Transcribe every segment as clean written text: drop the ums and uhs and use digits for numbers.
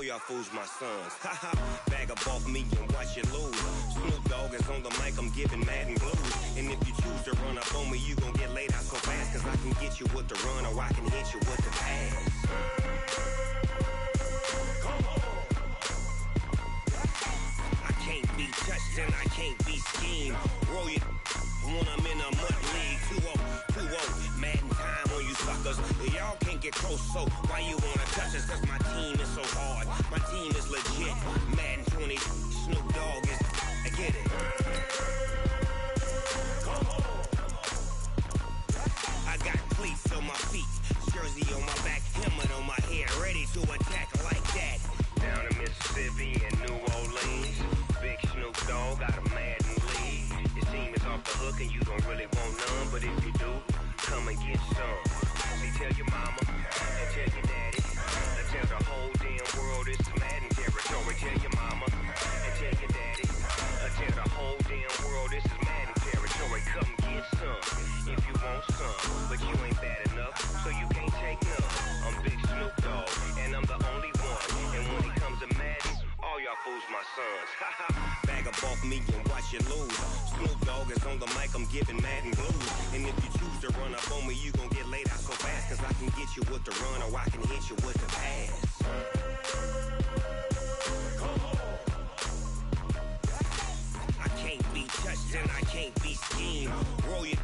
All y'all fools my sons. Haha, bag up off me and watch you lose. Snoop Dogg is on the mic, I'm giving Madden blues. And if you choose to run up on me, you gon' get laid out so fast. Cause I can get you with the run or I can hit you with the pass. I can't be touched and I can't be schemed. Roll you when I'm in a mud league. 2-0, Madden time on you suckers. Y'all can't get close, so why you wanna touch us? Cause my team is so hard, my team is legit. Madden 20, Snoop Dogg is, I get it. I got cleats on my feet, jersey on my back, helmet on my head, ready to attack like that. Down in Mississippi and New Orleans, big Snoop Dogg got a Madden league. Your team is off the hook and you don't really want none, but if you do, come and get some. See, tell your mama and tell your daddy, and tell the whole damn world it's Madden territory. Tell your mama and tell your daddy, and tell the whole damn world this is Madden territory. Come get some if you want some, but you ain't bad enough, so you can't take none. I'm Big Snoop Dogg, and I'm the only one. And when it comes to Madden, all y'all fools my sons. Bag up off me and watch you lose. Snoop Dogg is on the mic, I'm giving Madden blues. And if you choose to run up on me, you gon' get laid out so fast. Cause I can get you with the run or I can hit you with the pass. I can't be touched and I can't be schemed. Roll you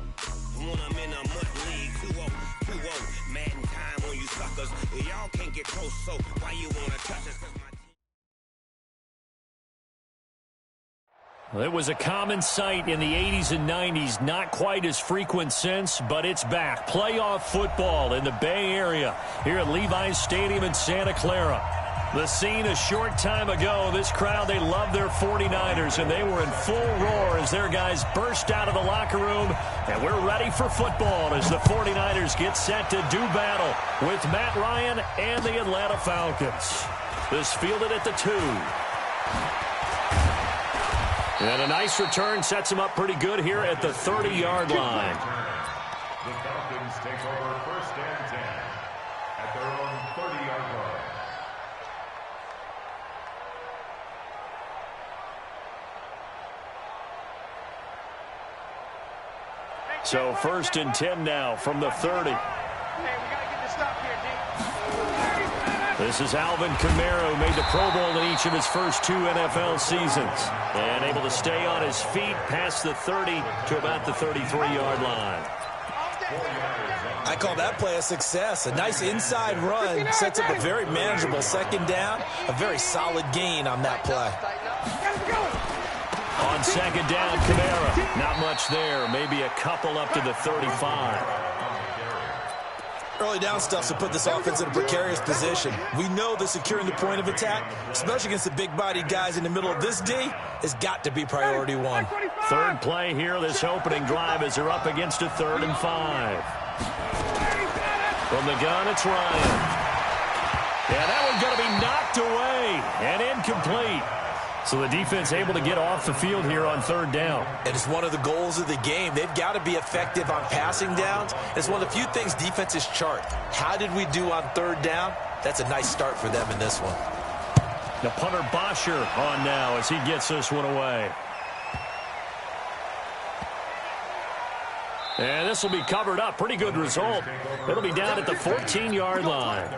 when I'm in a mud league. 2-0, Madden time on you suckers. Y'all can't get close, so why you wanna touch us? Cause my It was a common sight in the 80s and 90s, not quite as frequent since, but it's back. Playoff football in the Bay Area here at Levi's Stadium in Santa Clara. The scene a short time ago, this crowd, they love their 49ers, and they were in full roar as their guys burst out of the locker room, and we're ready for football as the 49ers get set to do battle with Matt Ryan and the Atlanta Falcons. This fielded at the 2. And a nice return sets him up pretty good here at the 30-yard line. The Falcons take over 1st and 10 at their own 30-yard line. So 1st and 10 now from the 30. This is Alvin Kamara, who made the Pro Bowl in each of his first 2 NFL seasons. And able to stay on his feet past the 30 to about the 33-yard line. I call that play a success. A nice inside run sets up a very manageable 2nd down. A very solid gain on that play. On 2nd down, Kamara. Not much there. Maybe a couple up to the 35. Early down stuff to put this offense in a precarious position. We know that securing the point of attack, especially against the big-bodied guys in the middle of this D, has got to be priority 1. 3rd play here, this opening drive, as they're up against a 3rd and 5. From the gun, it's Ryan. Yeah, that one's going to be knocked away and incomplete. So the defense able to get off the field here on 3rd down. And it's one of the goals of the game. They've got to be effective on passing downs. It's one of the few things defenses chart. How did we do on 3rd down? That's a nice start for them in this one. The punter Bosher on now as he gets this one away. And this will be covered up. Pretty good result. It'll be down at the 14-yard line.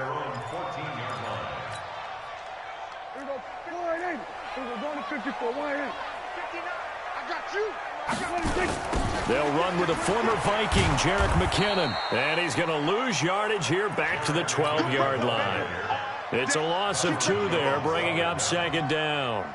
They'll run with a former Viking, Jerick McKinnon. And he's going to lose yardage here back to the 12-yard line. It's a loss of 2 there, bringing up 2nd down.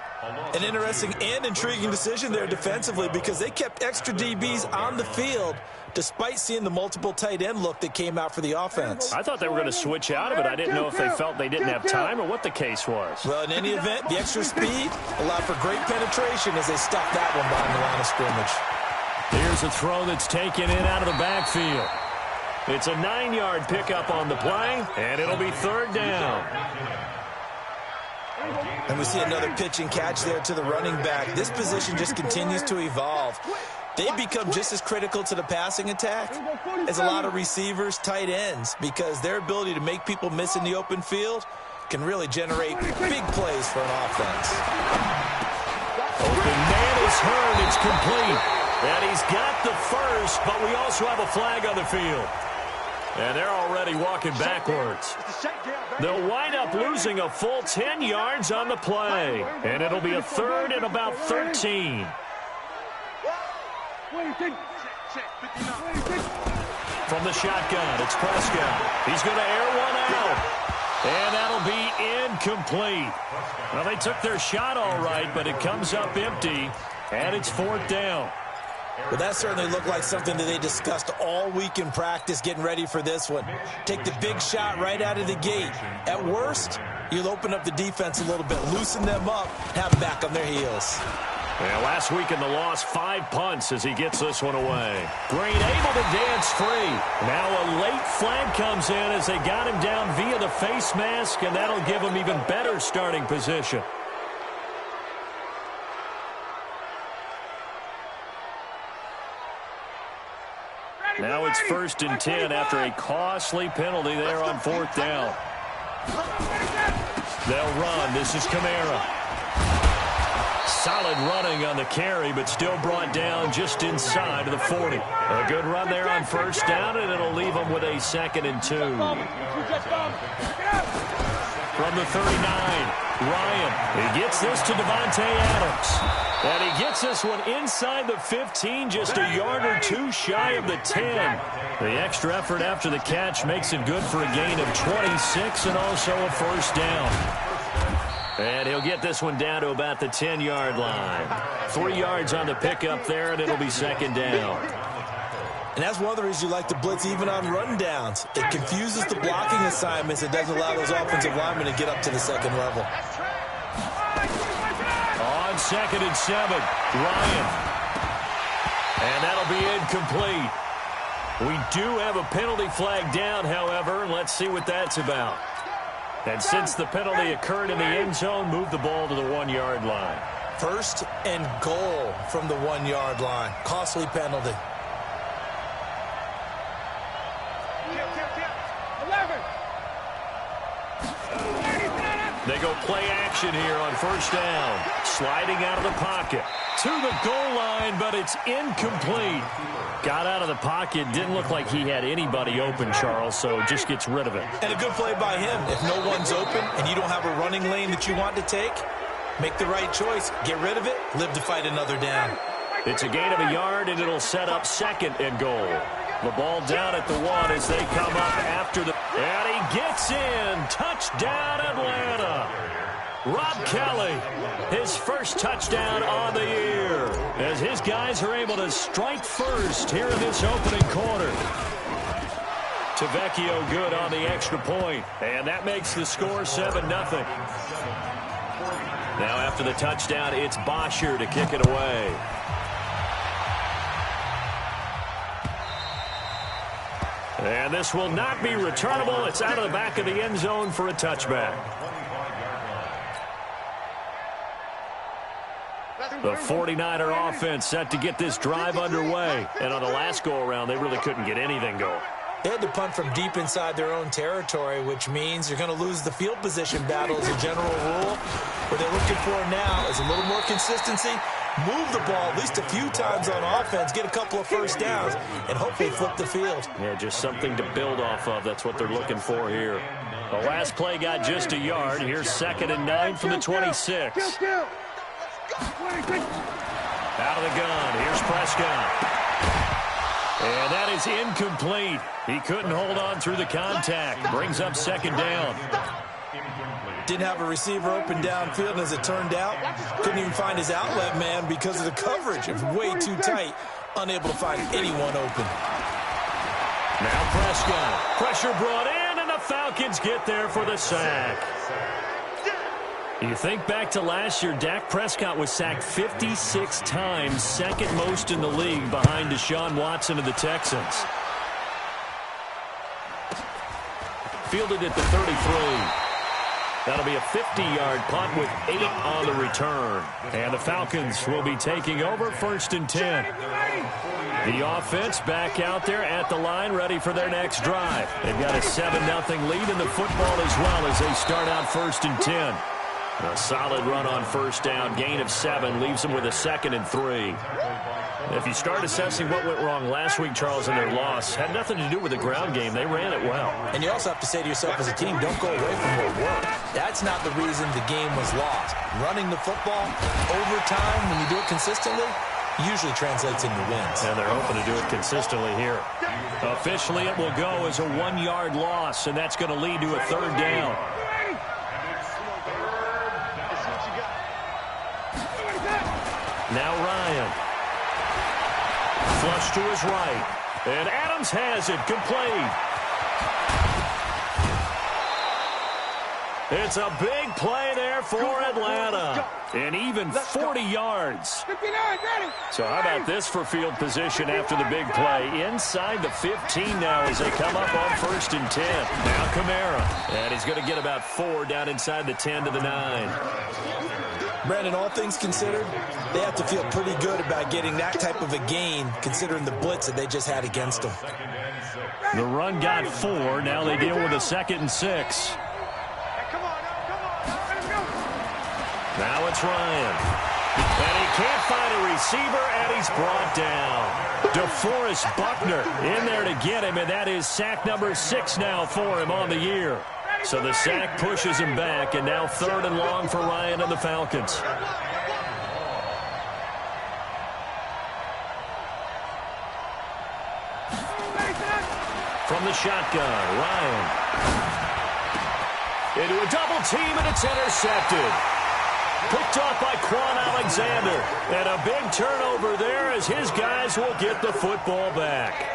An interesting and intriguing decision there defensively because they kept extra DBs on the field despite seeing the multiple tight end look that came out for the offense. I thought they were going to switch out of it. I didn't know if they felt they didn't have time or what the case was. Well, in any event, the extra speed allowed for great penetration as they stuffed that one behind the line of scrimmage. Here's a throw that's taken in out of the backfield. It's a 9-yard pickup on the play, and it'll be 3rd down. And we see another pitch and catch there to the running back. This position just continues to evolve. They become just as critical to the passing attack as a lot of receivers, tight ends, because their ability to make people miss in the open field can really generate big plays for an offense. Open man is heard. It's complete. And he's got the first, but we also have a flag on the field. And they're already walking backwards. They'll wind up losing a full 10 yards on the play. And it'll be a third and about 13. From the shotgun, it's Prescott. He's going to air one out. And that'll be incomplete. Well, they took their shot all right, but it comes up empty. And it's fourth down. Well, that certainly looked like something that they discussed all week in practice getting ready for this one. Take the big shot right out of the gate. At worst, you'll open up the defense a little bit, loosen them up, have them back on their heels. Well, last week in the loss, 5 punts as he gets this one away. Green able to dance free. Now a late flag comes in as they got him down via the face mask, and that'll give him even better starting position. Now it's 1st and 10 after a costly penalty there on 4th down. They'll run. This is Kamara. Solid running on the carry, but still brought down just inside of the 40. A good run there on 1st down, and it'll leave them with a 2nd and 2. From the 39, Ryan. He gets this to Devontae Adams. And he gets this one inside the 15, just a yard or 2 shy of the 10. The extra effort after the catch makes it good for a gain of 26 and also a 1st down. And he'll get this one down to about the 10-yard line. 3 yards on the pickup there, and it'll be 2nd down. And that's one of the reasons you like to blitz even on run downs. It confuses the blocking assignments. It doesn't allow those offensive linemen to get up to the 2nd level. On 2nd and 7, Ryan. And that'll be incomplete. We do have a penalty flag down, however. Let's see what that's about. And since the penalty occurred in the end zone, move the ball to the 1-yard line. 1st and goal from the 1-yard line. Costly penalty. They go play action here on 1st down. Sliding out of the pocket to the goal line, but it's incomplete. Got out of the pocket. Didn't look like he had anybody open, Charles, so just gets rid of it. And a good play by him. If no one's open and you don't have a running lane that you want to take, make the right choice. Get rid of it. Live to fight another down. It's a gain of a yard, and it'll set up 2nd and goal. The ball down at the 1 as they come up after the... And he gets in. Touchdown, Atlanta. Rob Kelly, his first touchdown on the year, as his guys are able to strike first here in this opening quarter. Tavecchio good on the extra point, and that makes the score 7-0. Now after the touchdown, it's Bosher to kick it away. And this will not be returnable. It's out of the back of the end zone for a touchback. The 49er offense set to get this drive underway. And on the last go-around, they really couldn't get anything going. They had to punt from deep inside their own territory, which means you're going to lose the field position battle as a general rule. What they're looking for now is a little more consistency, move the ball at least a few times on offense, get a couple of 1st downs, and hopefully flip the field. Yeah, just something to build off of. That's what they're looking for here. The last play got just a yard. Here's 2nd and 9 from the 26. Out of the gun. Here's Prescott. And that is incomplete. He couldn't hold on through the contact. Brings up 2nd down. Didn't have a receiver open downfield, and as it turned out, couldn't even find his outlet man because of the coverage. It was way too tight. Unable to find anyone open. Now Prescott. Pressure brought in, and the Falcons get there for the sack. You think back to last year, Dak Prescott was sacked 56 times, 2nd most in the league behind Deshaun Watson of the Texans. Fielded at the 33. That'll be a 50-yard punt with 8 on the return. And the Falcons will be taking over 1st and 10. The offense back out there at the line, ready for their next drive. They've got a 7-0 lead in the football as well as they start out 1st and 10. A solid run on 1st down, gain of 7, leaves them with a 2nd and 3. If you start assessing what went wrong last week, Charles, in their loss, had nothing to do with the ground game. They ran it well. And you also have to say to yourself as a team, don't go away from what worked. That's not the reason the game was lost. Running the football over time, when you do it consistently, usually translates into wins. And they're hoping to do it consistently here. Officially, it will go as a 1-yard loss, and that's going to lead to a 3rd down. Now Ryan. Flush to his right. And Adams has it complete. It's a big play there for Atlanta. And even 40 yards. So how about this for field position after the big play? Inside the 15 now as they come up on 1st and 10. Now Kamara. And he's going to get about 4 down inside the 10 to the 9. Brandon, all things considered, they have to feel pretty good about getting that type of a gain considering the blitz that they just had against them. The run got 4. Now they deal with a 2nd and 6. Now it's Ryan. And he can't find a receiver, and he's brought down. DeForest Buckner in there to get him, and that is sack number 6 now for him on the year. So the sack pushes him back, and now 3rd and long for Ryan and the Falcons. From the shotgun, Ryan. Into a double team, and it's intercepted. Picked off by Quan Alexander. And a big turnover there as his guys will get the football back.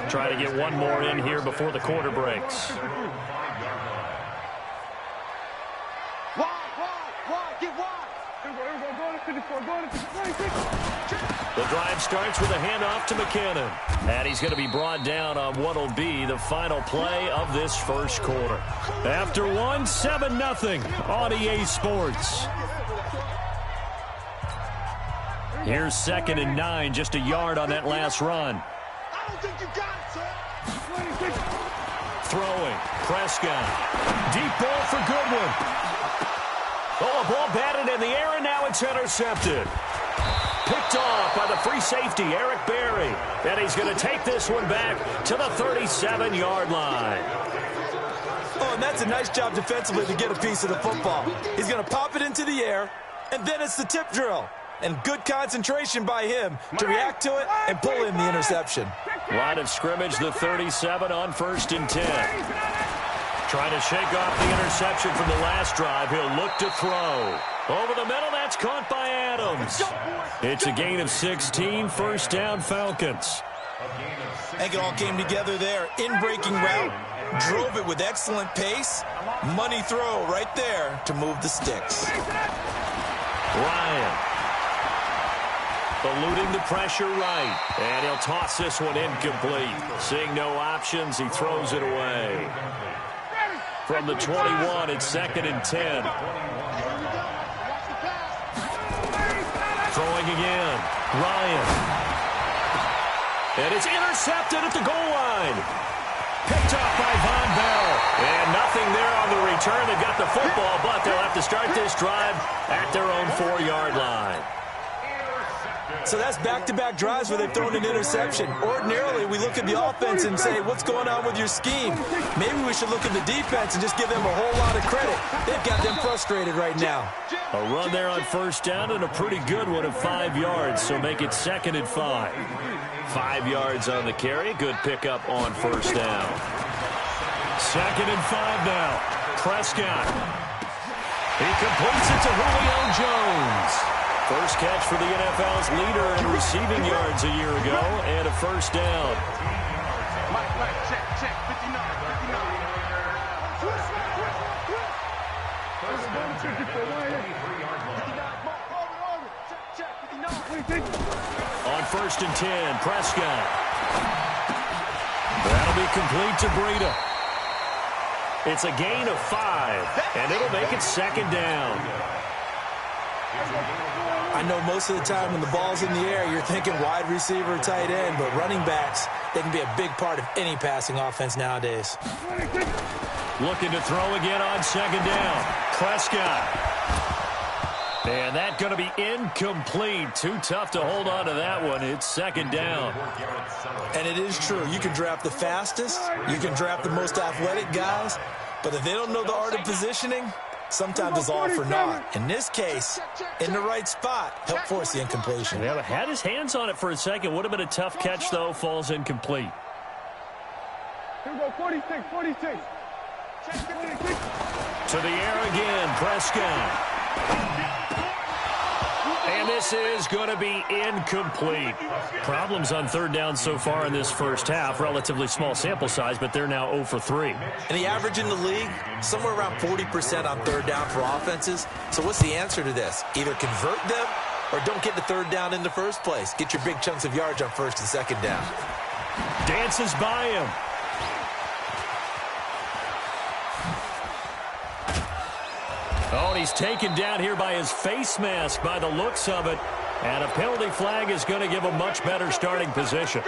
Try to get one more in here before the quarter breaks. The drive starts with a handoff to McKinnon. And he's going to be brought down on what will be the final play of this first quarter. After 7-0 on EA Sports. Here's 2nd and 9, just a yard on that last run. I don't think you got it, sir. Throwing. Prescott. Deep ball for Goodwin. Oh, a ball batted in the air, and now it's intercepted. Picked off by the free safety, Eric Berry. And he's going to take this one back to the 37-yard line. Oh, and that's a nice job defensively to get a piece of the football. He's going to pop it into the air, and then it's the tip drill. And good concentration by him to react to it and pull in the interception. Line of scrimmage, the 37 on 1st and 10. Trying to shake off the interception from the last drive. He'll look to throw. Over the middle, that's caught by Adams. It's a gain of 16, 1st down Falcons. I think it all came together there. In-breaking route, drove it with excellent pace. Money throw right there to move the sticks. Ryan. Eluding the pressure right. And he'll toss this one incomplete. Seeing no options, he throws it away. From the 21, it's 2nd and 10. Throwing again. Ryan. And it's intercepted at the goal line. Picked up by Von Bell. And nothing there on the return. They've got the football, but they'll have to start this drive at their own 4-yard line. So that's back-to-back drives where they've thrown an interception. Ordinarily, we look at the offense and say, what's going on with your scheme? Maybe we should look at the defense and just give them a whole lot of credit. They've got them frustrated right now. A run there on 1st down and a pretty good one of 5 yards, so make it 2nd and 5. 5 yards on the carry. Good pickup on 1st down. 2nd and 5 now. Prescott. He completes it to Julio Jones. First catch for the NFL's leader in receiving yards a year ago, and a 1st down. Check, 59. On 1st and 10, Prescott. That'll be complete to Breida. It's a gain of 5, and it'll make it second down. I know most of the time when the ball's in the air, you're thinking wide receiver, tight end, but running backs, they can be a big part of any passing offense nowadays. Looking to throw again on second down. Prescott. And that's going to be incomplete. Too tough to hold on to that one. It's second down. And it is true. You can draft the fastest. You can draft the most athletic guys. But if they don't know the art of positioning, sometimes it's all for naught. In this case, in the right spot, help force the incompletion. Yeah, had his hands on it for a second. Would have been a tough catch, though. Falls incomplete. Here we go, 46. To the air again, Prescott. And this is going to be incomplete. Problems on third down so far in this first half. Relatively small sample size, but they're now 0 for 3. And the average in the league, somewhere around 40% on third down for offenses. So what's the answer to this? Either convert them or don't get the third down in the first place. Get your big chunks of yards on first and second down. Dances by him. Oh, and he's taken down here by his face mask by the looks of it. And a penalty flag is going to give a much better starting position.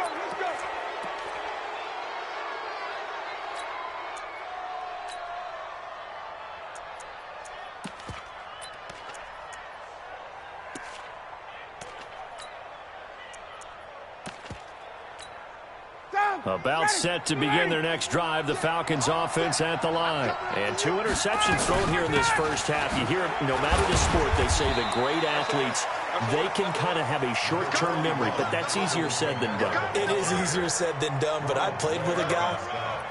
About set to begin their next drive. The Falcons offense at the line. And 2 interceptions thrown here in this first half. You hear it, no matter the sport, they say the great athletes, they can kind of have a short-term memory, but that's easier said than done. It is easier said than done, but I played with a guy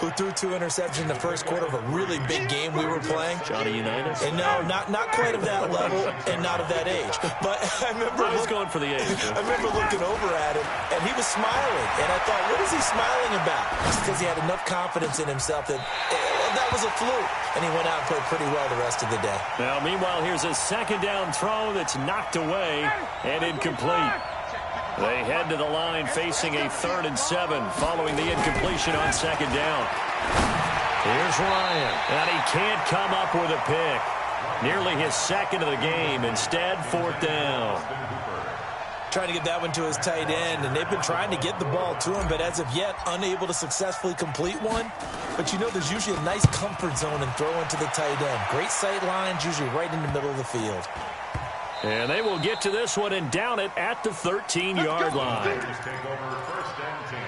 who threw 2 interceptions in the first quarter of a really big game we were playing. Johnny Unitas? And no, not quite of that level and not of that age. But I was going for the age. I remember looking over at him, and he was smiling. And I thought, what is he smiling about? It's because he had enough confidence in himself that that was a fluke. And he went out and played pretty well the rest of the day. Now, meanwhile, here's a second down throw that's knocked away and incomplete. They head to the line facing a 3rd and 7 following the incompletion on second down. Here's Ryan, and he can't come up with a pick. Nearly his second of the game. Instead, 4th down. Trying to get that one to his tight end, and they've been trying to get the ball to him, but as of yet, unable to successfully complete one. But you know there's usually a nice comfort zone in throwing to the tight end. Great sight lines, usually right in the middle of the field. And they will get to this one and down it at the 13-yard line. Take over 1st and 10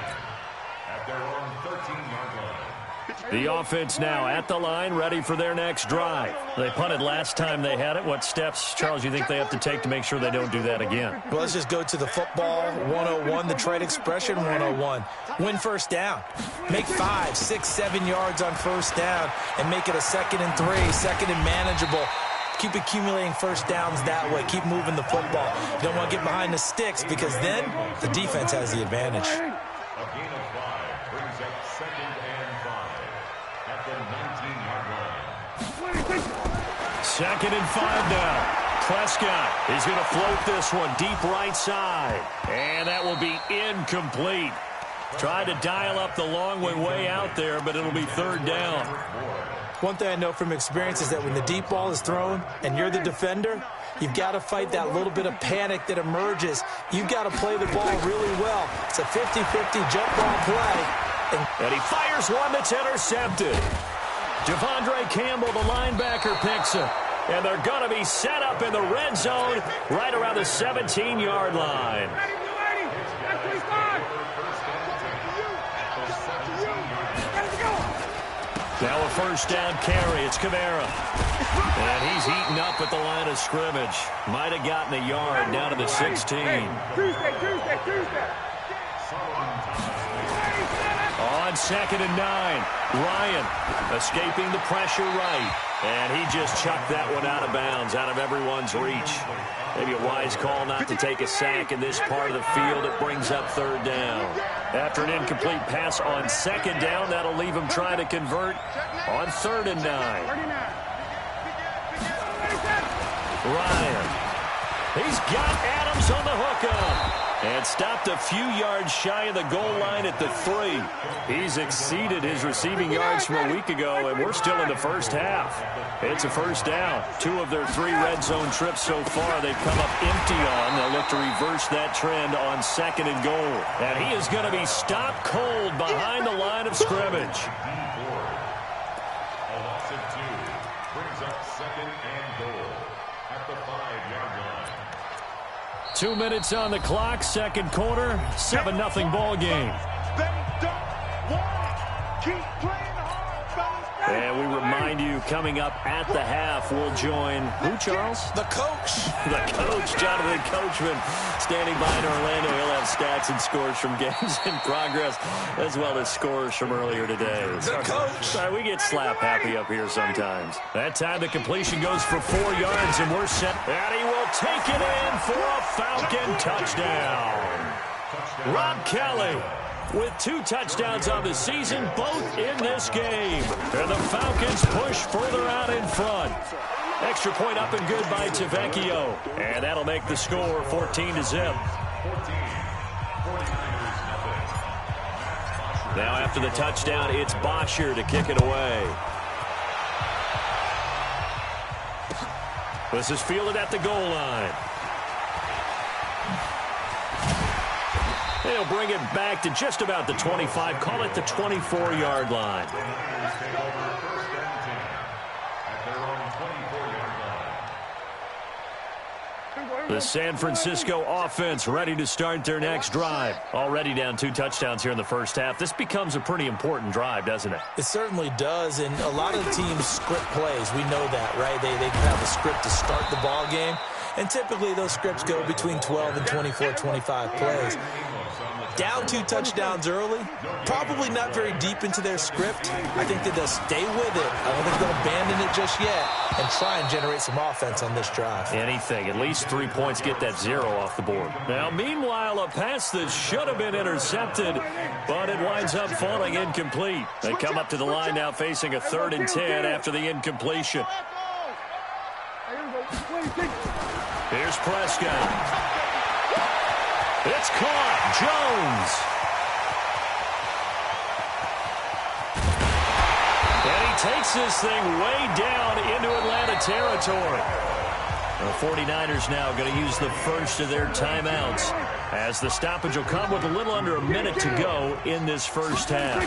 at their own 13-yard line. The offense now at the line, ready for their next drive. They punted last time they had it. What steps, Charles, you think they have to take to make sure they don't do that again? Well, let's just go to the football 101, the trade expression 101. Win first down. Make 5, 6, 7 yards on first down and make it a 2nd and 3, 2nd and manageable. Keep accumulating first downs that way. Keep moving the football. You don't want to get behind the sticks because then the defense has the advantage. A gain of 5 brings up 2nd and 5 at the 19-yard line. 2nd and 5 now. Prescott is going to float this one deep right side. And that will be incomplete. Tried to dial up the long one way out there, but it'll be 3rd down. One thing I know from experience is that when the deep ball is thrown and you're the defender, you've got to fight that little bit of panic that emerges. You've got to play the ball really well. It's a 50-50 jump ball play. And he fires one that's intercepted. Devondre Campbell, the linebacker, picks it. And they're going to be set up in the red zone right around the 17-yard line. Now a first down carry. It's Kamara. And he's eaten up at the line of scrimmage. Might have gotten a yard down to the 16. Tuesday. On 2nd and 9. Ryan escaping the pressure right. And he just chucked that one out of bounds, out of everyone's reach. Maybe a wise call not to take a sack in this part of the field. It brings up 3rd down. After an incomplete pass on 2nd down, that'll leave him trying to convert on 3rd and 9. Ryan. He's got Adams on the hookup. And stopped a few yards shy of the goal line at the 3. He's exceeded his receiving yards from a week ago, and we're still in the first half. It's a first down. 2 of their 3 red zone trips so far they've come up empty on. They'll look to reverse that trend on 2nd and goal. And he is going to be stopped cold behind the line of scrimmage. A loss of 2 brings up 2nd and goal at the 5-yard line. 2 minutes on the clock, second quarter, 7-0 ball game. They don't want it. Keep playing hard, fellas. And we remind you, coming up at the half, we'll join, who, Charles? The coach. The coach, Jonathan Coachman, standing by in Orlando. He'll have stats and scores from games in progress, as well as scores from earlier today. The coach. Sorry, we get slap happy up here sometimes. That time the completion goes for 4 yards, and we're set. And he will take it in for a Falcon touchdown. Rob Kelly with 2 touchdowns on the season, both in this game. And the Falcons push further out in front. Extra point up and good by Tavecchio. And that'll make the score 14-0. Now after the touchdown, it's Bosher to kick it away. This is fielded at the goal line. They'll bring it back to just about the 25. Call it the 24-yard line. The San Francisco offense ready to start their next drive. Already down 2 touchdowns here in the first half. This becomes a pretty important drive, doesn't it? It certainly does, and a lot of the teams script plays. We know that, right? They have a script to start the ball game, and typically those scripts go between 12 and 24, 25 plays. Down 2 touchdowns early, probably not very deep into their script. I think that they'll stay with it. I don't think they'll abandon it just yet and try and generate some offense on this drive. Anything. At least 3 points, get that 0 off the board. Now, meanwhile, a pass that should have been intercepted, but it winds up falling incomplete. They come up to the line now facing a 3rd and 10 after the incompletion. Here's Prescott. It's caught. Jones. And he takes this thing way down into Atlanta territory. The 49ers now going to use the first of their timeouts, as the stoppage will come with a little under a minute to go in this first half.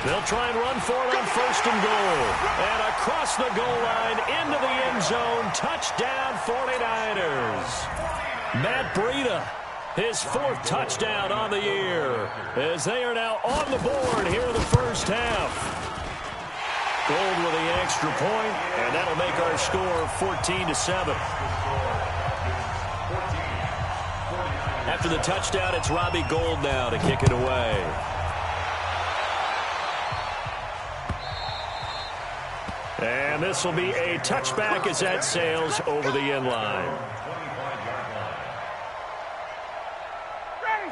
They'll try and run for it on 1st and goal. And across the goal line into the end zone. Touchdown 49ers. Matt Breida. His 4th touchdown on the year, as they are now on the board here in the first half. Gold with the extra point, and that'll make our score 14-7. After the touchdown, it's Robbie Gould now to kick it away. And this will be a touchback as that sails over the end line.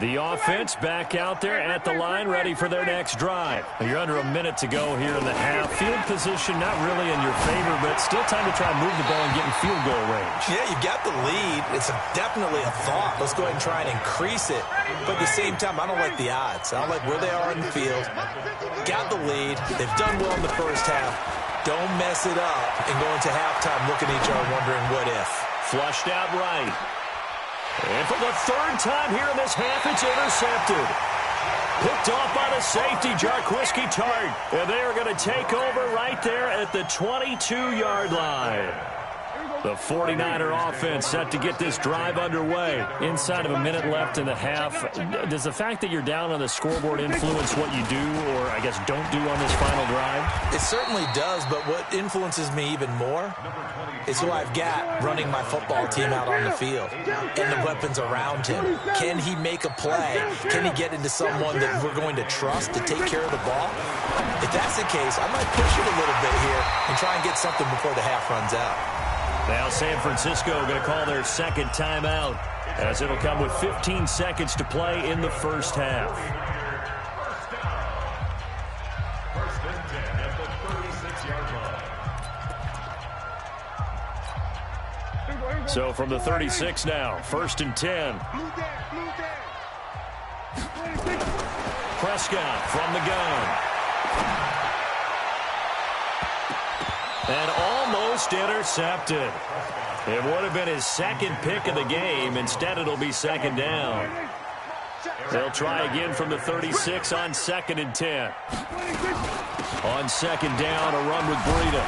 The offense back out there at the line, ready for their next drive. You're under a minute to go here in the half. Field position not really in your favor, but still time to try and move the ball and get in field goal range. Yeah, you got the lead. It's definitely a thought. Let's go ahead and try and increase it. But at the same time, I don't like the odds. I don't like where they are in the field. Got the lead. They've done well in the first half. Don't mess it up and go into halftime looking at each other wondering what if. Flushed out right. And for the 3rd time here in this half, it's intercepted. Picked off by the safety, Jarquiski Tart. And they are going to take over right there at the 22-yard line. The 49er offense set to get this drive underway. Inside of a minute left in the half. Does the fact that you're down on the scoreboard influence what you do, or I guess don't do on this final drive? It certainly does, but what influences me even more is who I've got running my football team out on the field and the weapons around him. Can he make a play? Can he get into someone that we're going to trust to take care of the ball? If that's the case, I might push it a little bit here and try and get something before the half runs out. Now San Francisco going to call their 2nd timeout, as it'll come with 15 seconds to play in the first half. First and 10 at the 36-yard line. So from the 36 now, 1st and 10. Blue deck, blue deck. Prescott from the gun. And almost intercepted. It would have been his second pick of the game. Instead, it'll be second down. They'll try again from the 36 on 2nd and 10. On second down, a run with Breida.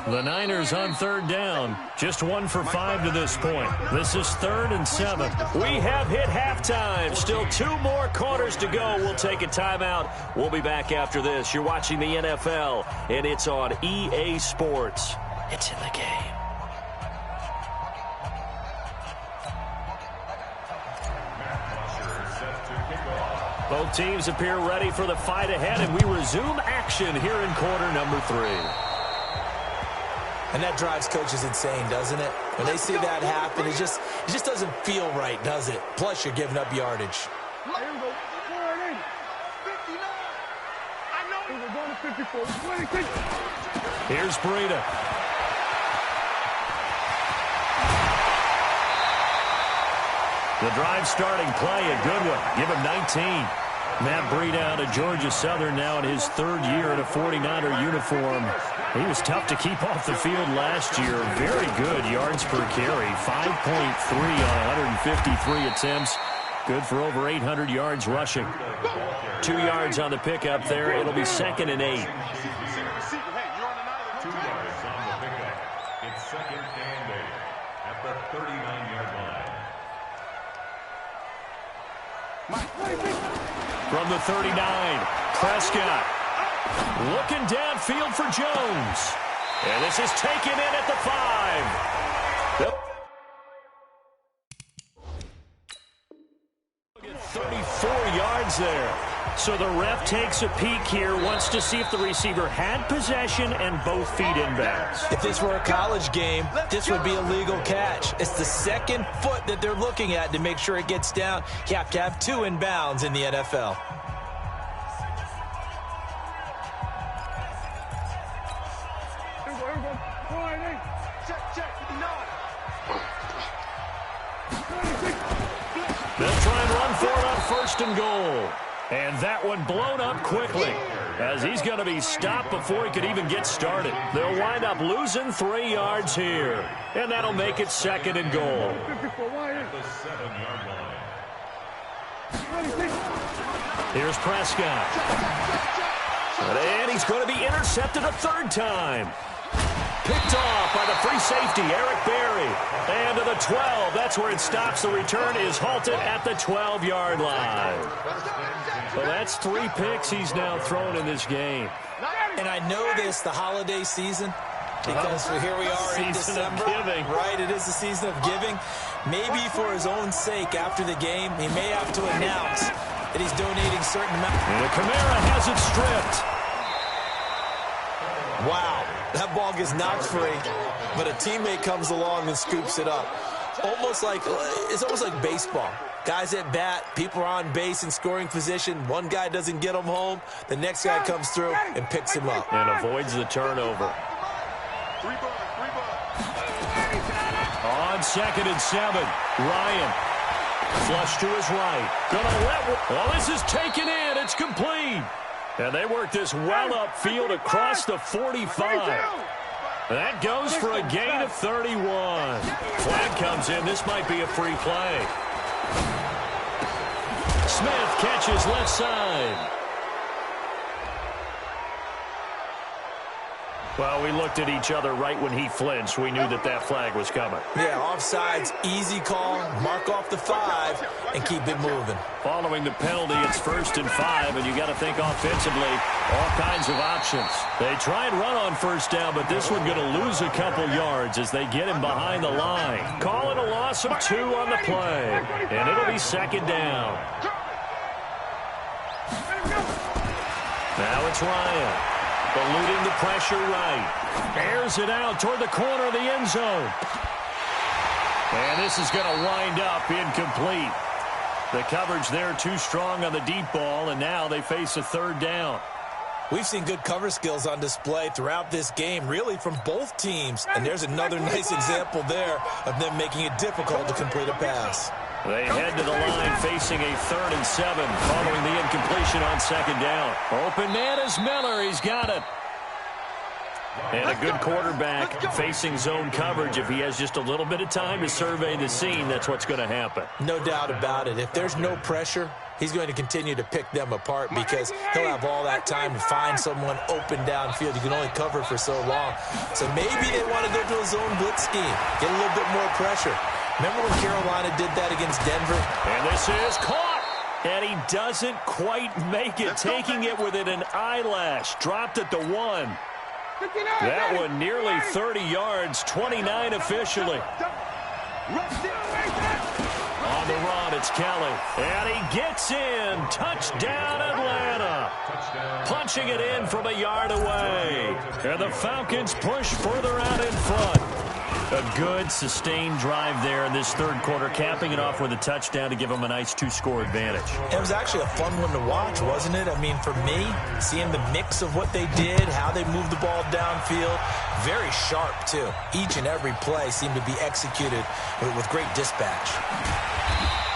The Niners on 3rd down. Just 1 for 5 to this point. This is 3rd and 7. We have hit halftime. Still 2 more quarters to go. We'll take a timeout. We'll be back after this. You're watching the NFL, and it's on EA Sports. It's in the game. Both teams appear ready for the fight ahead, and we resume action here in quarter number 3. And that drives coaches insane, doesn't it? When they see that happen, it just doesn't feel right, does it? Plus, you're giving up yardage. Here's Breida. The drive starting play, a good one. Give him 19. Matt Breida out of Georgia Southern now in his 3rd year in a 49er uniform. He was tough to keep off the field last year. Very good yards per carry. 5.3 on 153 attempts. Good for over 800 yards rushing. 2 yards on the pickup there. It'll be 2nd and 8. 2 yards on the pickup. It's 2nd and 8 at the 39-yard line. From the 39, Prescott looking downfield for Jones. And this is taken in at the 5. Yep. 34 yards there. So the ref takes a peek here, wants to see if the receiver had possession and both feet inbounds. If this were a college game, this would be a legal catch. It's the 2nd foot that they're looking at to make sure it gets down. You have to have 2 inbounds in the NFL. They'll try and run for it on 1st and goal. And that one blown up quickly as he's going to be stopped before he could even get started. They'll wind up losing 3 yards here. And that'll make it 2nd and goal. At the 7-yard line. Here's Prescott. And he's going to be intercepted a 3rd time. Picked off by the free safety, Eric Berry. And to the 12. That's where it stops. The return is halted at the 12-yard line. Well, that's 3 picks he's now thrown in this game. And I know this, the holiday season, because here we are in December. Right, it is the season of giving. Maybe for his own sake, after the game, he may have to announce that he's donating certain amount. And Kamara has it stripped. Wow, that ball gets knocked free, but a teammate comes along and scoops it up. It's almost like baseball. Guys at bat, people are on base in scoring position. One guy doesn't get him home. The next guy comes through and picks him up. And avoids the turnover. On 2nd and 7, Ryan. Flush to his right. Well, this is taken in. It's complete. And they work this well upfield across the 45. That goes for a gain of 31. Flag comes in. This might be a free play. Smith catches left side. Well, we looked at each other right when he flinched. We knew that flag was coming. Yeah, offsides, easy call, mark off the 5, and keep it moving. Following the penalty, it's 1st and 5, and you got to think offensively, all kinds of options. They try and run on 1st down, but this one going to lose a couple yards as they get him behind the line. Calling a loss of 2 on the play, and it'll be 2nd down. Now it's Ryan. Eluding the pressure right. Airs it out toward the corner of the end zone. And this is going to wind up incomplete. The coverage there too strong on the deep ball, and now they face a 3rd down. We've seen good cover skills on display throughout this game, really from both teams. And there's another nice example there of them making it difficult to complete a pass. They head to the line facing a 3rd and 7 following the incompletion on 2nd down. Open man is Miller. He's got it. And a good quarterback facing zone coverage. If he has just a little bit of time to survey the scene, that's what's going to happen. No doubt about it. If there's no pressure, he's going to continue to pick them apart because he'll have all that time to find someone open downfield. You can only cover for so long. So maybe they want to go to a zone blitz scheme, get a little bit more pressure. Remember when Carolina did that against Denver? And this is caught. And he doesn't quite make it, taking it within an eyelash. Dropped at the 1. That one nearly 30 yards, 29 officially. On the run, it's Kelly. And he gets in. Touchdown, Atlanta. Punching it in from a yard away. And the Falcons push further out in front. A good, sustained drive there in this 3rd quarter, capping it off with a touchdown to give them a nice 2-score advantage. It was actually a fun one to watch, wasn't it? I mean, for me, seeing the mix of what they did, how they moved the ball downfield, very sharp, too. Each and every play seemed to be executed with great dispatch.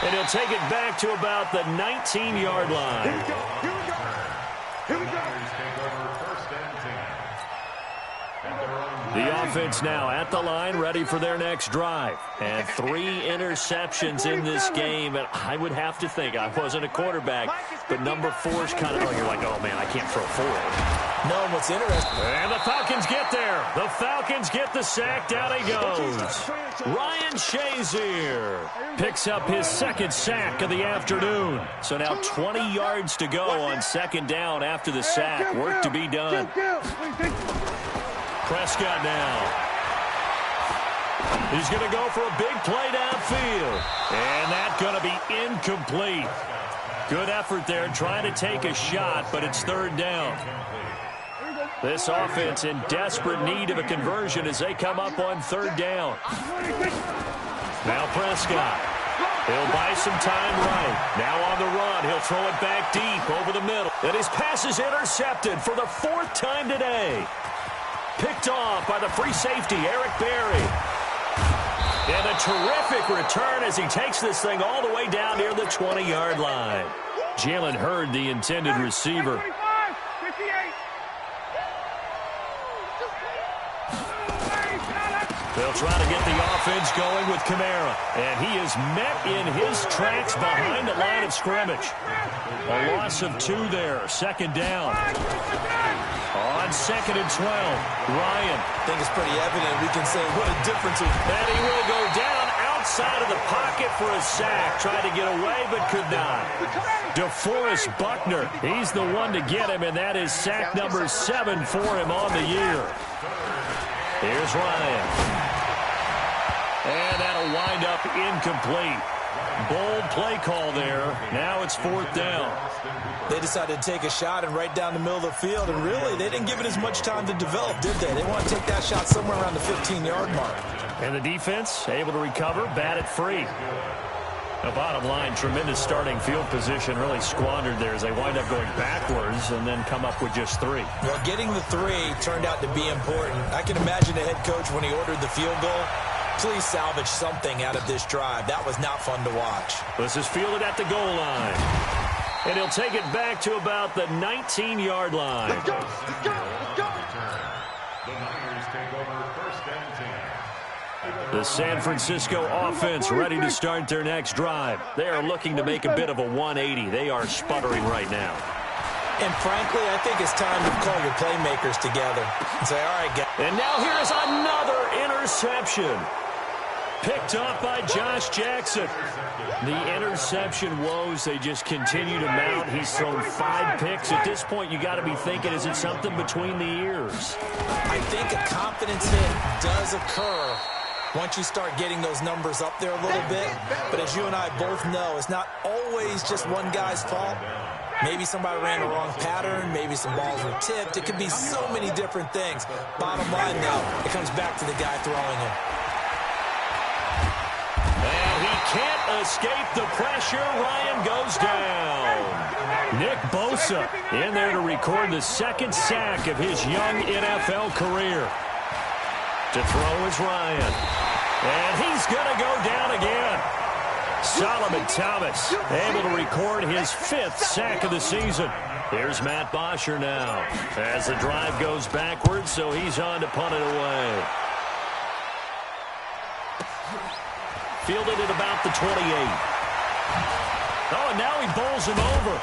And he'll take it back to about the 19-yard line. Here we go. Here we go. Here we go. The offense now at the line, ready for their next drive. And 3 interceptions in this game. And I would have to think, I wasn't a quarterback, but number 4's kind of, you're like, oh, man, I can't throw 4. No, what's interesting. And the Falcons get there. The Falcons get the sack. Down he goes. Ryan Shazier picks up his 2nd sack of the afternoon. So now 20 yards to go on 2nd down after the sack. Work to be done. Prescott now. He's going to go for a big play downfield. And that's going to be incomplete. Good effort there trying to take a shot, but it's 3rd down. This offense in desperate need of a conversion as they come up on 3rd down. Now Prescott. He'll buy some time right. Now on the run. He'll throw it back deep over the middle. And his pass is intercepted for the 4th time today. Picked off by the free safety, Eric Berry. And a terrific return as he takes this thing all the way down near the 20-yard line. Jalen Hurd, the intended receiver. They'll try to get the offense going with Kamara. And he is met in his tracks behind the line of scrimmage. A loss of 2 there, 2nd down. On 2nd and 12, Ryan. I think it's pretty evident. We can say what a difference. And he will go down outside of the pocket for a sack. Tried to get away, but could not. DeForest Buckner, he's the one to get him, and that is sack number 7 for him on the year. Here's Ryan. And that'll wind up incomplete. Bold play call there. Now it's 4th down. They decided to take a shot and right down the middle of the field, and really, they didn't give it as much time to develop, did they? They want to take that shot somewhere around the 15-yard mark. And the defense able to recover, bat it free. The bottom line, tremendous starting field position, really squandered there as they wind up going backwards and then come up with just 3. Well, getting the 3 turned out to be important. I can imagine the head coach when he ordered the field goal. Please salvage something out of this drive. That was not fun to watch. This is fielded at the goal line. And he'll take it back to about the 19-yard line. Let's go. Let's go. Let's go. The Niners take over 1st and 10. The San Francisco offense ready to start their next drive. They are looking to make a bit of a 180. They are sputtering right now. And frankly, I think it's time to call your playmakers together and say, all right, guys. And now here's another interception. Picked up by Josh Jackson. The interception woes, they just continue to mount. He's thrown 5 picks. At this point, you got to be thinking, is it something between the ears? I think a confidence hit does occur once you start getting those numbers up there a little bit. But as you and I both know, it's not always just one guy's fault. Maybe somebody ran the wrong pattern. Maybe some balls were tipped. It could be so many different things. Bottom line, though, it comes back to the guy throwing it. And he can't escape the pressure. Ryan goes down. Nick Bosa in there to record the second sack of his young NFL career. To throw is Ryan. And he's going to go down again. Solomon Thomas able to record his 5th sack of the season. Here's Matt Bosher now as the drive goes backwards, so he's on to punt it away. Fielded at about the 28. Oh, and now he bowls him over.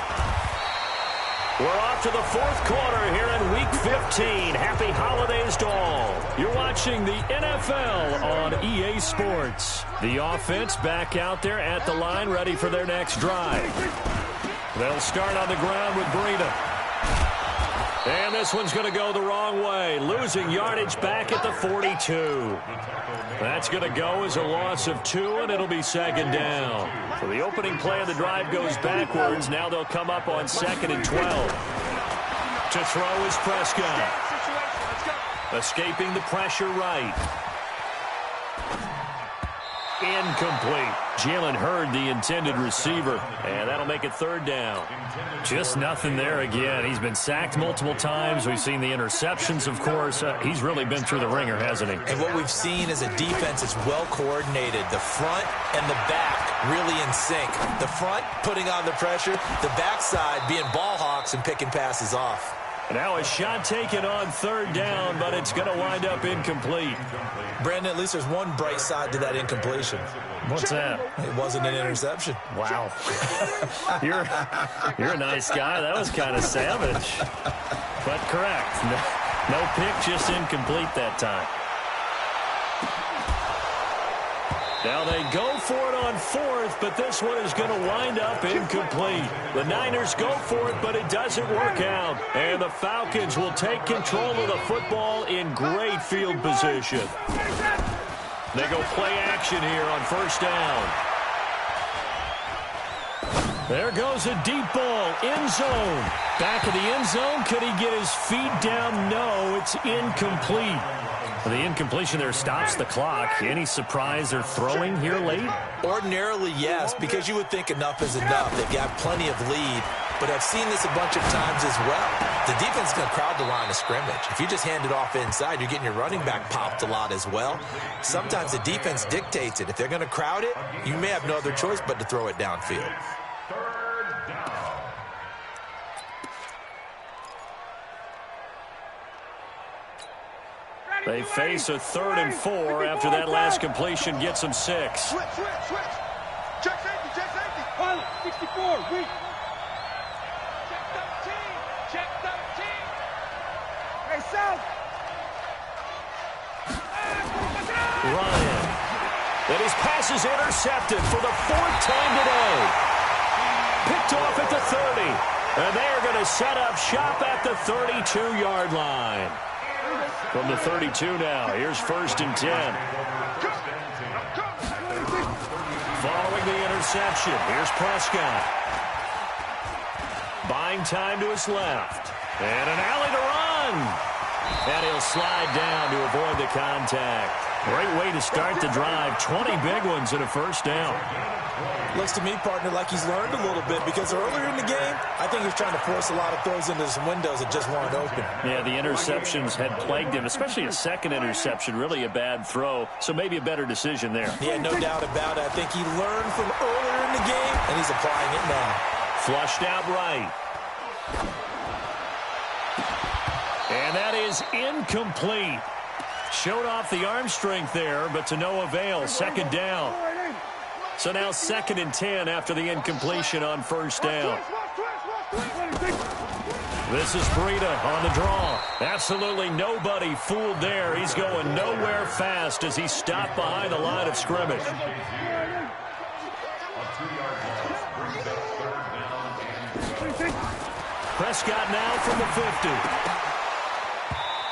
We're off to the 4th quarter here in Week 15. Happy holidays to all. You're watching the NFL on EA Sports. The offense back out there at the line, ready for their next drive. They'll start on the ground with Breida. And this one's going to go the wrong way, losing yardage back at the 42. That's going to go as a loss of 2, and it'll be 2nd down. So the opening play of the drive goes backwards. Now they'll come up on 2nd and 12. To throw is Prescott. Escaping the pressure right. Incomplete. Jalen Hurd, the intended receiver, and that'll make it 3rd down. Just nothing there again. He's been sacked multiple times. We've seen the interceptions, of course. He's really been through the ringer, hasn't he? And what we've seen is a defense that's well coordinated. The front and the back really in sync. The front putting on the pressure, the backside being ball hawks and picking passes off. Now a shot taken on 3rd down, but it's going to wind up incomplete. Brandon, at least there's one bright side to that incompletion. What's that? It wasn't an interception. Wow. You're a nice guy. That was kind of savage. But correct. No pick, just incomplete that time. Now they go for it on 4th, but this one is going to wind up incomplete. The Niners go for it, but it doesn't work out. And the Falcons will take control of the football in great field position. They go play action here on 1st down. There goes a deep ball, end zone. Back of the end zone, could he get his feet down? No, it's incomplete. The incompletion there stops the clock. Any surprise they're throwing here late? Ordinarily, yes, because you would think enough is enough. They've got plenty of lead, but I've seen this a bunch of times as well. The defense is going to crowd the line of scrimmage. If you just hand it off inside, you're getting your running back popped a lot as well. Sometimes the defense dictates it. If they're going to crowd it, you may have no other choice but to throw it downfield. They face a 3rd and 4 after that last completion gets them 6. Switch. Check safety. Pilot, 64, weak. Check 13. Hey, South. Ryan. And his pass is intercepted for the 4th time today. Picked off at the 30. And they're going to set up shop at the 32-yard line. From the 32 now, here's 1st and 10. Following the interception, here's Prescott. Buying time to his left. And an alley to run. And he'll slide down to avoid the contact. Great way to start the drive. 20 big ones and a 1st down. Looks to me, partner, like he's learned a little bit because earlier in the game, I think he was trying to force a lot of throws into some windows that just weren't open. Yeah, the interceptions had plagued him, especially a 2nd interception, really a bad throw. So maybe a better decision there. Yeah, no doubt about it. I think he learned from earlier in the game, and he's applying it now. Flushed out right. And that is incomplete. Showed off the arm strength there, but to no avail. 2nd down. So now 2nd and 10 after the incompletion on 1st down. This is Breida on the draw. Absolutely nobody fooled there. He's going nowhere fast as he stopped behind the line of scrimmage. Prescott now from the 50.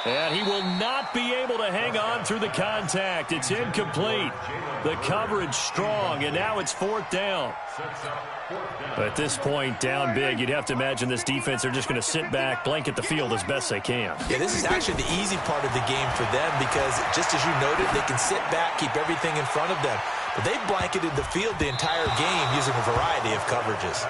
And he will not be able to hang on through the contact. It's incomplete. The coverage strong, and now it's 4th down. At this point, down big, you'd have to imagine this defense, they're just going to sit back, blanket the field as best they can. Yeah, this is actually the easy part of the game for them because, just as you noted, they can sit back, keep everything in front of them. But they've blanketed the field the entire game using a variety of coverages.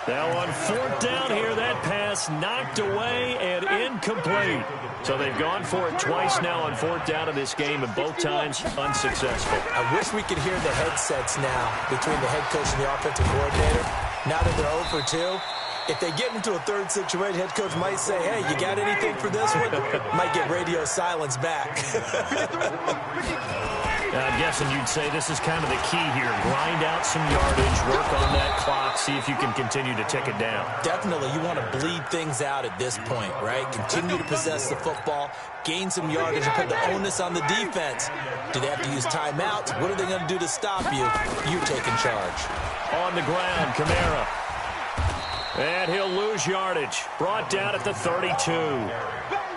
Now on fourth down here, that pass knocked away and incomplete. So they've gone for it twice now on fourth down in this game, and both times unsuccessful. I wish we could hear the headsets now between the head coach and the offensive coordinator. Now that they're 0 for 2, if they get into a third situation, head coach might say, hey, you got anything for this one? Might get radio silence back. I'm guessing you'd say this is kind of the key here. Grind out some yardage, work on that clock, see if you can continue to tick it down. Definitely. You want to bleed things out at this point, right? Continue to possess the football, gain some yardage, and put the onus on the defense. Do they have to use timeouts? What are they going to do to stop you? You're taking charge. On the ground, Kamara. And he'll lose yardage. Brought down at the 32.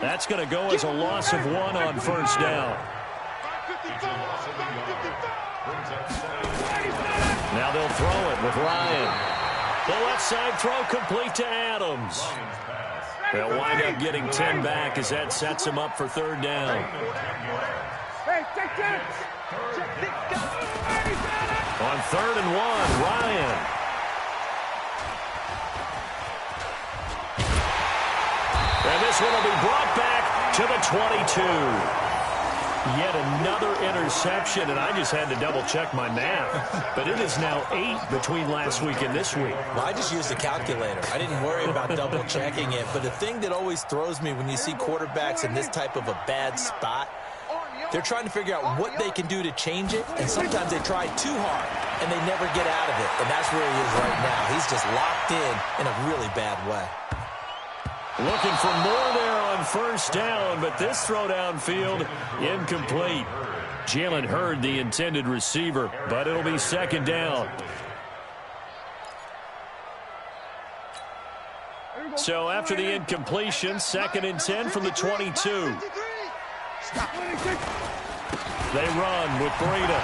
That's going to go as a loss of 1 on first down. Now they'll throw it with Ryan. The left side throw complete to Adams. They'll wind up getting 10 back as that sets him up for third down. On 3rd and 1, Ryan. And this one will be brought back to the 22. Yet another interception, and I just had to double-check my math. But it is now 8 between last week and this week. Well, I just used a calculator. I didn't worry about double-checking it. But the thing that always throws me when you see quarterbacks in this type of a bad spot, they're trying to figure out what they can do to change it, and sometimes they try too hard, and they never get out of it. And that's where he is right now. He's just locked in a really bad way. Looking for more there on first down, but this throw downfield incomplete. Jalen Hurd, the intended receiver, but it'll be second down. So after the incompletion, 2nd and 10 from the 22. They run with Breida.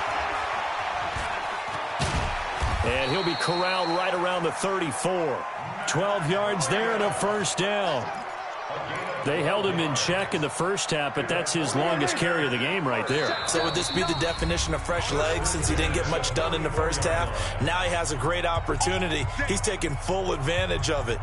And he'll be corralled right around the 34. 12 yards there and a first down. They held him in check in the first half, but that's his longest carry of the game right there. So would this be the definition of fresh legs since he didn't get much done in the first half? Now he has a great opportunity. He's taking full advantage of it.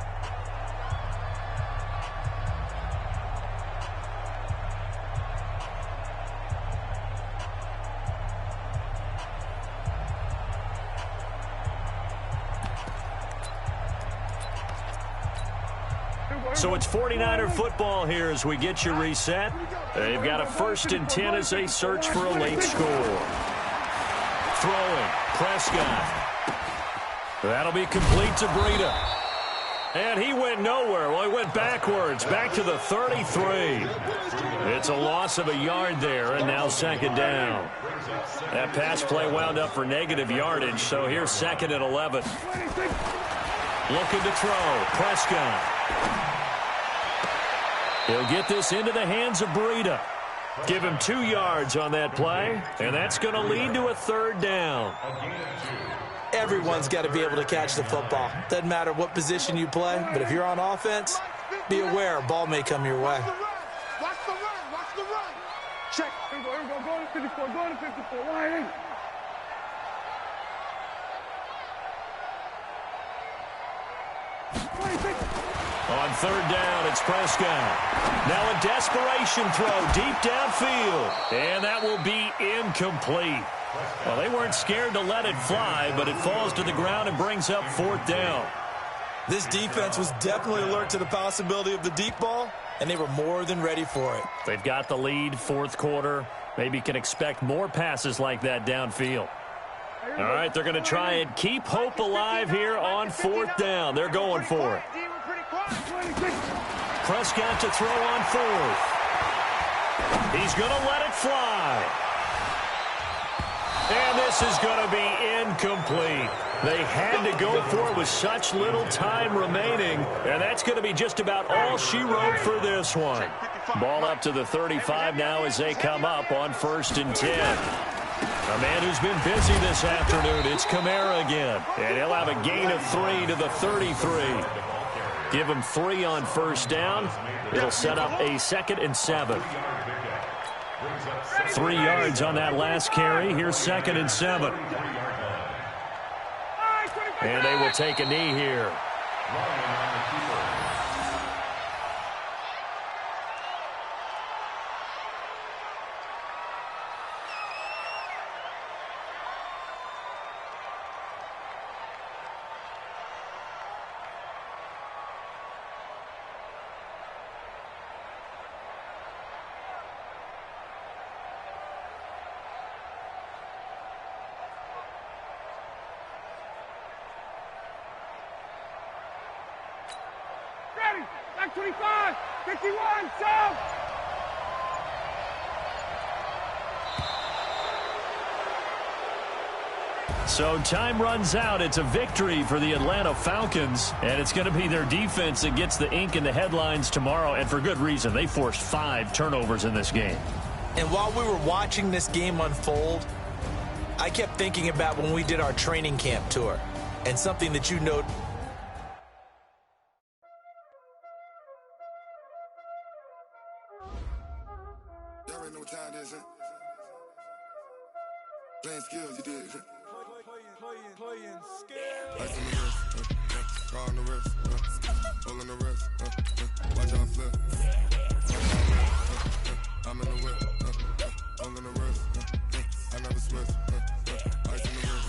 So it's 49er football here as we get you reset. They've got a 1st and 10 as they search for a late score. Throwing, Prescott. That'll be complete to Breida. And he went nowhere. Well, he went backwards, back to the 33. It's a loss of a yard there, and now second down. That pass play wound up for negative yardage, so here's 2nd and 11. Looking to throw, Prescott. He'll get this into the hands of Breida. Give him 2 yards on that play, and that's going to lead to a third down. Everyone's got to be able to catch the football. Doesn't matter what position you play, but if you're on offense, be aware a ball may come your way. Watch the run. Check. Here we go. Go to 54. Go to 54. Right in. On third down, it's Prescott. Now a desperation throw deep downfield. And that will be incomplete. Well, they weren't scared to let it fly, but it falls to the ground and brings up 4th down. This defense was definitely alert to the possibility of the deep ball, and they were more than ready for it. They've got the lead, 4th quarter. Maybe can expect more passes like that downfield. All right, they're going to try and keep hope alive here on 4th down. They're going for it. Prescott to throw on 4th. He's going to let it fly. And this is going to be incomplete. They had to go for it with such little time remaining, and that's going to be just about all she wrote for this one. Ball up to the 35 now as they come up on 1st and 10. A man who's been busy this afternoon, it's Kamara again. And he'll have a gain of 3 to the 33. Give him 3 on 1st down. It'll set up a 2nd and 7. 3 yards on that last carry. Here's 2nd and 7. And they will take a knee here. Ryan on the keeper. Ready. Back 25. 51. South. So time runs out. It's a victory for the Atlanta Falcons, and it's going to be their defense that gets the ink in the headlines tomorrow, and for good reason. They forced 5 turnovers in this game. And while we were watching this game unfold, I kept thinking about when we did our training camp tour, and something that you note. Y'all already know what time it is, huh? Playing skills, you did. Playing skills. Ice on the wrist, car on the wrist, hole in the wrist, watch out flip. I'm in the whip, hole in the wrist, I never switch. Ice on the wrist,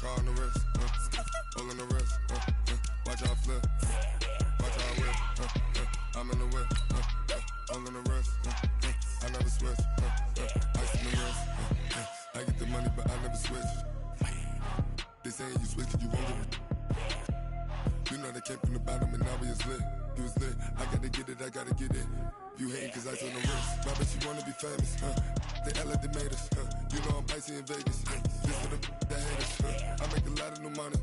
car on the wrist, hole in the wrist, watch out flip. Watch out whip, I'm in the whip, hole in the wrist, I never switch. Ice on the wrist, I get the money but I never switch. They saying you switch cause you won't get it. You know they came from the bottom and now we is lit. You was lit, I gotta get it, I gotta get it. You hating cause I on the wrist. My bitch, you wanna be famous, They act like they made us, You know I'm icy in Vegas, This for the that hate us, I make a lot of new money,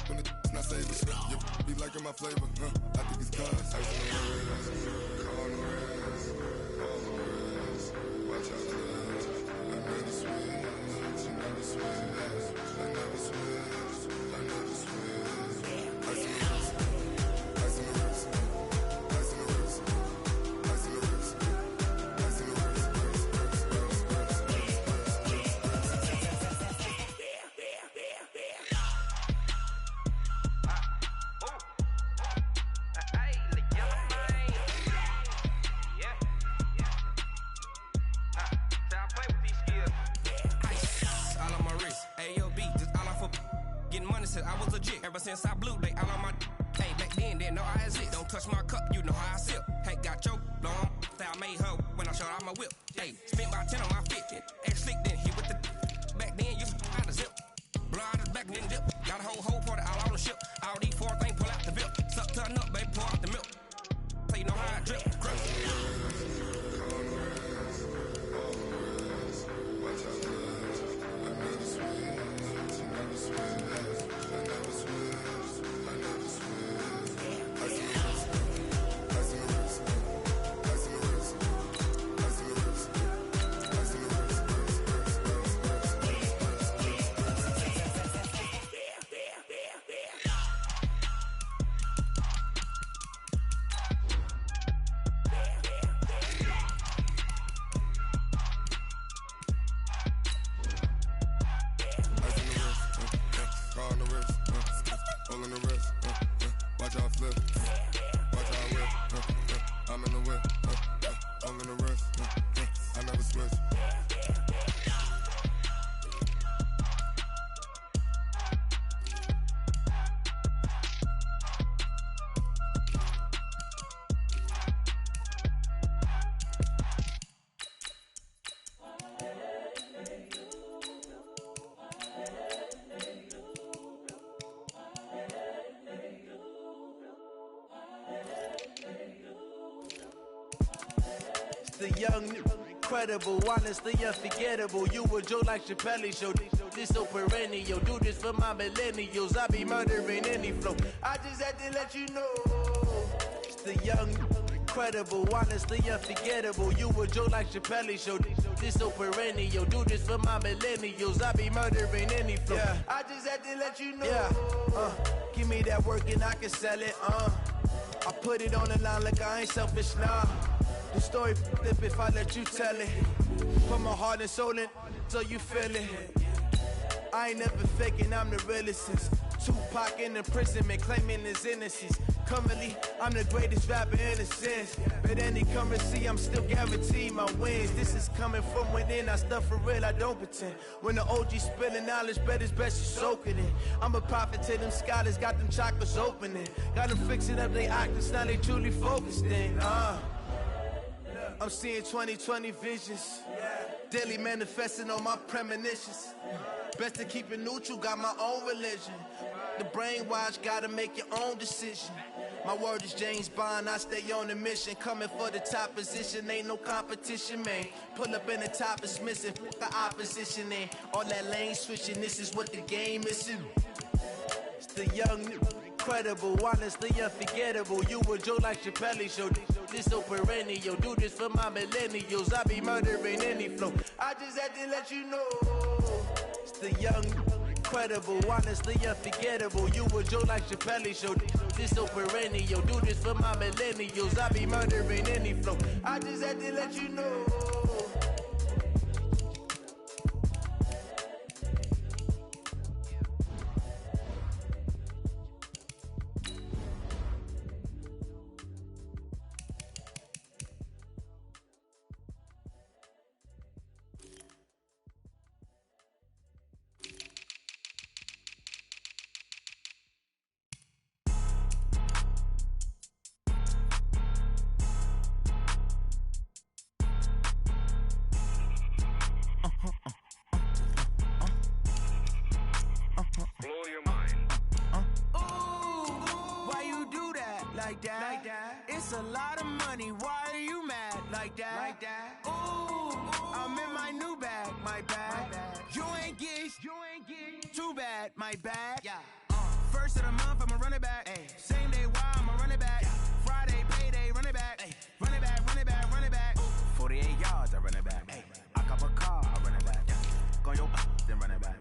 When it's not savers, You be liking my flavor, I think it's cause ice on the wrist, car on the wrist, all on the wrist. Watch out, cuz I never switch, I never switch. I never switch, I never switch. Ice on the wrist, ice on the wrist, ice on the wrist, ice on the wrist, ice on the wrist, I was legit ever since I blew they all on my hey back then didn't know I exist. Don't touch my cup, you know how I sip. Hey, got choked long, I made her when I showed out my whip. Hey, spent about 10 on my fit. Ex slick then hit with the back then used to out the zip. Blind as back then dip. Got a whole party all on the ship. All these 4 things pull out the VIP. Suck turn up, baby, pour out the milk. So you know how I drip. The young, incredible, honestly unforgettable. You a Joe like Chappelle show. This so perennial. Do this for my millennials. I be murdering any flow. I just had to let you know. It's the young, incredible, honestly unforgettable. You a Joe like Chappelle show. This so perennial. Do this for my millennials. I be murdering any flow. Yeah. I just had to let you know. Yeah. Give me that work and I can sell it. I put it on the line like I ain't selfish, nah. The story flip if I let you tell it. Put my heart and soul in so you feel it. I ain't never faking, I'm the realest since Tupac in imprisonment, claiming his innocence. Currently, I'm the greatest rapper in a sense. But any currency, I'm still guaranteed my wins. This is coming from within, I stuff for real, I don't pretend. When the OG spilling knowledge, bet it's best you soak it in. I'm a prophet to them scholars, got them chakras opening. Got them fixing up they octaves, now they truly focused in. I'm seeing 2020 visions. Daily manifesting on my premonitions. Best to keep it neutral, got my own religion. The brainwash, gotta make your own decision. My word is James Bond, I stay on a mission. Coming for the top position, ain't no competition, man. Pull up in the top, it's missing, the opposition ain't. All that lane switching, this is what the game is. It's the young, incredible, honestly unforgettable. You a Joe like Chappelle show. This so perennial, do this for my millennials. I be murdering any flow. I just had to let you know. It's the young, incredible, honestly unforgettable. You a Joe like Chappelle show. This so perennial, do this for my millennials. I be murdering any flow. I just had to let you know. It's a lot of money, why are you mad like that? Ooh, I'm in my new bag, my bag. You ain't get too bad, my bag. First of the month, I'ma run it back. Same day, why I'ma run it back. Friday, payday, run it back. Run it back, run it back, run it back. 48 yards, I run it back. I cop a car, I run it back. Go your then run it back.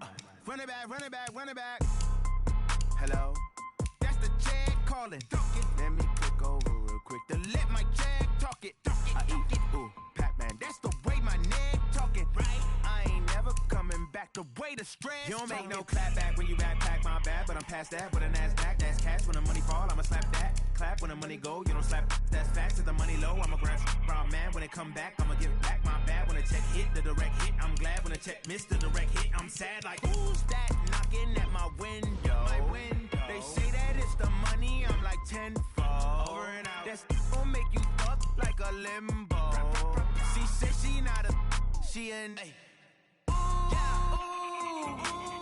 Run it back, run it back, run it back. Hello? That's the check calling. Let me click over real quick to let my check talk it. I eat it, ooh, Pac-Man. That's the way my neck talking, right? I ain't never coming back the way the stress. You don't make no clap back when you backpack, my bad. But I'm past that with a NASDAQ. That's cash when the money fall, I'ma slap that. Clap when the money go, you don't slap. That's facts. If the money low, I'ma grab brown man. When it come back, I'ma give back my bad. When the check hit, the direct hit. I'm glad when the check missed the direct hit. I'm sad like, who's that knocking at my window? My window. They say that it's the money, I'm like tenfold. Over and out. That's gon' make you fuck like a limbo. She said she not a, she an ooh,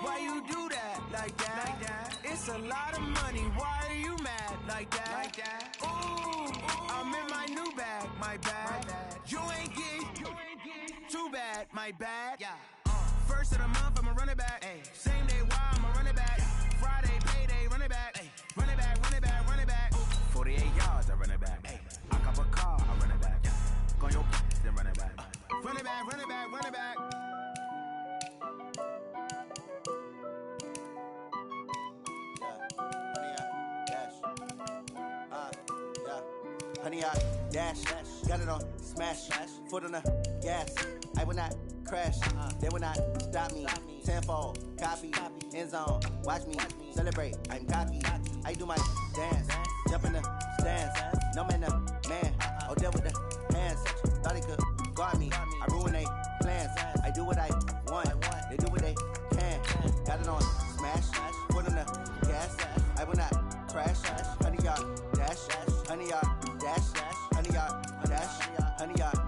why you do that like that? It's a lot of money, why are you mad like that? Ooh, I'm in my new bag, my bag. You ain't get too bad, my bad. First of the month, I'ma run it back. Same day, why I'ma run it back. Friday, payday, run it back. Run it back, run it back, run it back. 48 yards, I run it back. I cop a car, I run it back. Go your then run it back. Run it back, run it back, run it back. Honey, I dash, got it on smash, foot on the gas. I will not crash, they will not stop me. Tenfold, copy, end zone, watch me celebrate. I'm cocky, I do my dance, jump in the stands. No man, man, oh there with the hands. Thought they could guard me, I ruin they plans. I do what I want, they do what they can. Got it on smash, foot on the gas. I will not crash, honey, y'all dash, honey, y'all dash, honey, y'all dash, honey, y'all